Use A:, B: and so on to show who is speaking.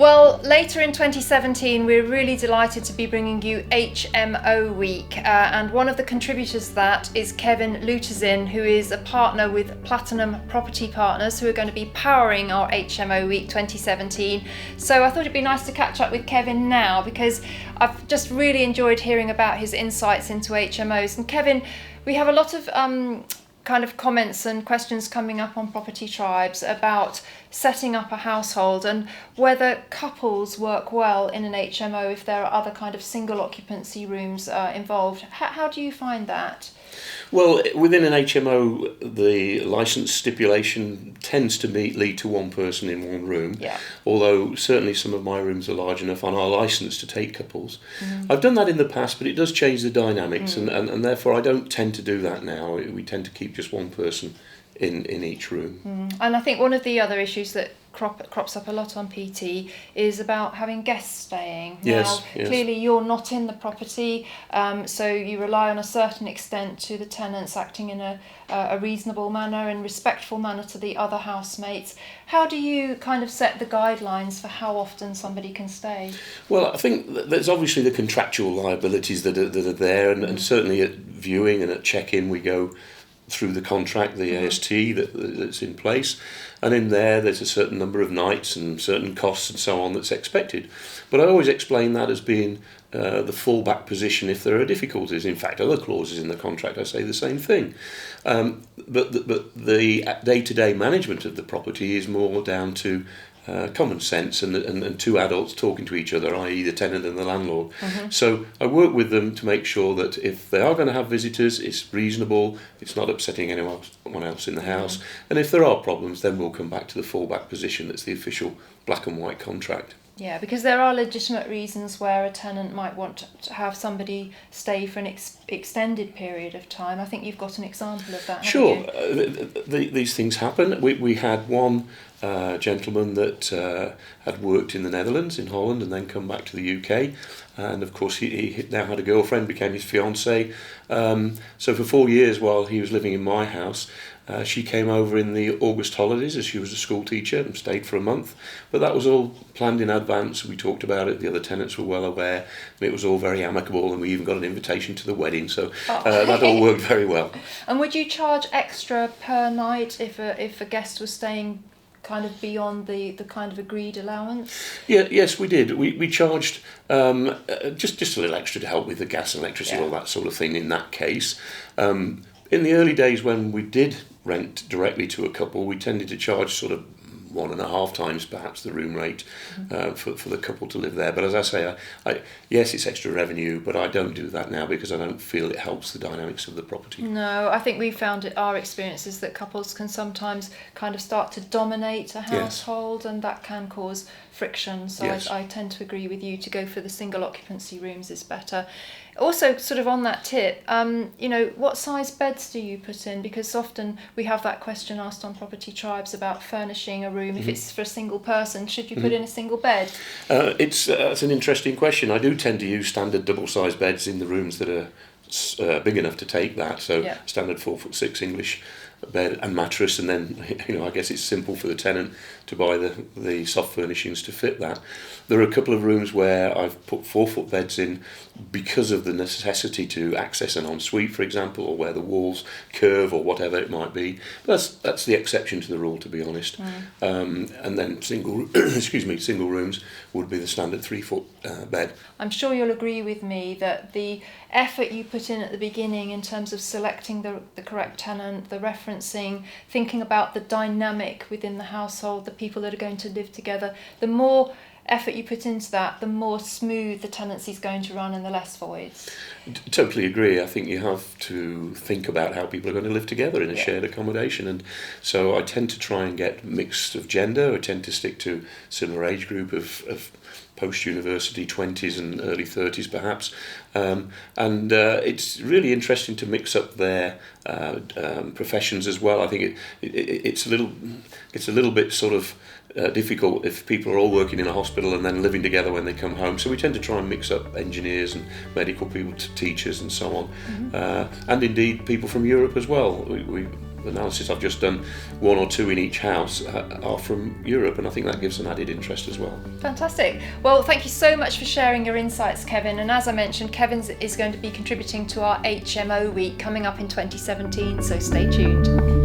A: Well, later in 2017, we're really delighted to be bringing you HMO Week, and one of the contributors to that is Kevin Lucyszyn, who is a partner with Platinum Property Partners, who are going to be powering our HMO Week 2017. So I thought it'd be nice to catch up with Kevin now, because I've just really enjoyed hearing about his insights into HMOs. And Kevin, we have a lot of kind of comments and questions coming up on Property Tribes about setting up a household and whether couples work well in an HMO if there are other kind of single occupancy rooms involved. How do you find that?
B: Well, within an HMO, the licence stipulation tends to lead to one person in one room, although certainly some of my rooms are large enough on our licence to take couples. I've done that in the past, but it does change the dynamics, and therefore I don't tend to do that now. We tend to keep just one person in each room.
A: And I think one of the other issues that crops up a lot on PT is about having guests staying.
B: Yes.
A: Clearly you're not in the property, so you rely on a certain extent to the tenants acting in a reasonable manner and respectful manner to the other housemates. How do you kind of set the guidelines for how often somebody can stay?
B: Well, I think there's obviously the contractual liabilities that are there, and certainly at viewing and at check-in we go through the contract, the AST that's in place, and in there's a certain number of nights and certain costs and so on that's expected. But I always explain that as being the fallback position if there are difficulties. In fact, other clauses in the contract I say the same thing. But the day-to-day management of the property is more down to common sense and two adults talking to each other, i.e. the tenant and the landlord. So I work with them to make sure that if they are going to have visitors, it's reasonable, it's not upsetting anyone else in the house, and if there are problems, then we'll come back to the fallback position that's the official black and white contract.
A: Yeah, because there are legitimate reasons where a tenant might want to have somebody stay for an extended period of time. I think you've got an example of that, haven't you?
B: These things happen. We had one gentleman that had worked in the Netherlands, in Holland, and then come back to the UK. And of course he now had a girlfriend, became his fiancée. So for 4 years while he was living in my house, she came over in the August holidays as she was a school teacher and stayed for a month. But that was all planned in advance. We talked about it, the other tenants were well aware, and it was all very amicable, and we even got an invitation to the wedding. So that all worked very well.
A: And would you charge extra per night if a guest was staying kind of beyond the kind of agreed allowance?
B: Yes, we did. We charged just a little extra to help with the gas and electricity, all that sort of thing in that case. In the early days when we did rent directly to a couple, we tended to charge sort of 1.5 times perhaps the room rate for the couple to live there. But as I say, yes, it's extra revenue, but I don't do that now because I don't feel it helps the dynamics of the property.
A: No, I think we found our experience is that couples can sometimes kind of start to dominate a household, and that can cause friction. So I tend to agree with you, to go for the single occupancy rooms is better. Also, sort of on that tip, what size beds do you put in? Because often we have that question asked on Property Tribes about furnishing a room. If it's for a single person, should you put in a single bed?
B: It's an interesting question. I do tend to use standard double-sized beds in the rooms that are big enough to take that. So standard 4'6" English bed and mattress, and then I guess it's simple for the tenant to buy the soft furnishings to fit that. There are a couple of rooms where I've put 4-foot beds in because of the necessity to access an ensuite, for example, or where the walls curve or whatever it might be. But that's the exception to the rule, to be honest. And then single rooms would be the standard 3-foot bed.
A: I'm sure you'll agree with me that the effort you put in at the beginning in terms of selecting the correct tenant, the referencing, thinking about the dynamic within the household, the people that are going to live together, the more effort you put into that, the more smooth the tenancy is going to run and the less voids.
B: Totally agree. I think you have to think about how people are going to live together in a shared accommodation, and so I tend to try and get mixed of gender. I tend to stick to similar age group of post-university 20s and early 30s perhaps, and it's really interesting to mix up their professions as well. I think it's a little bit sort of difficult if people are all working in a hospital and then living together when they come home. So we tend to try and mix up engineers and medical people, teachers and so on, and indeed people from Europe as well. We analysis I've just done, 1 or 2 in each house are from Europe, and I think that gives some added interest as well.
A: Fantastic. Well, thank you so much for sharing your insights, Kevin. And as I mentioned, Kevin is going to be contributing to our HMO week coming up in 2017, so stay tuned.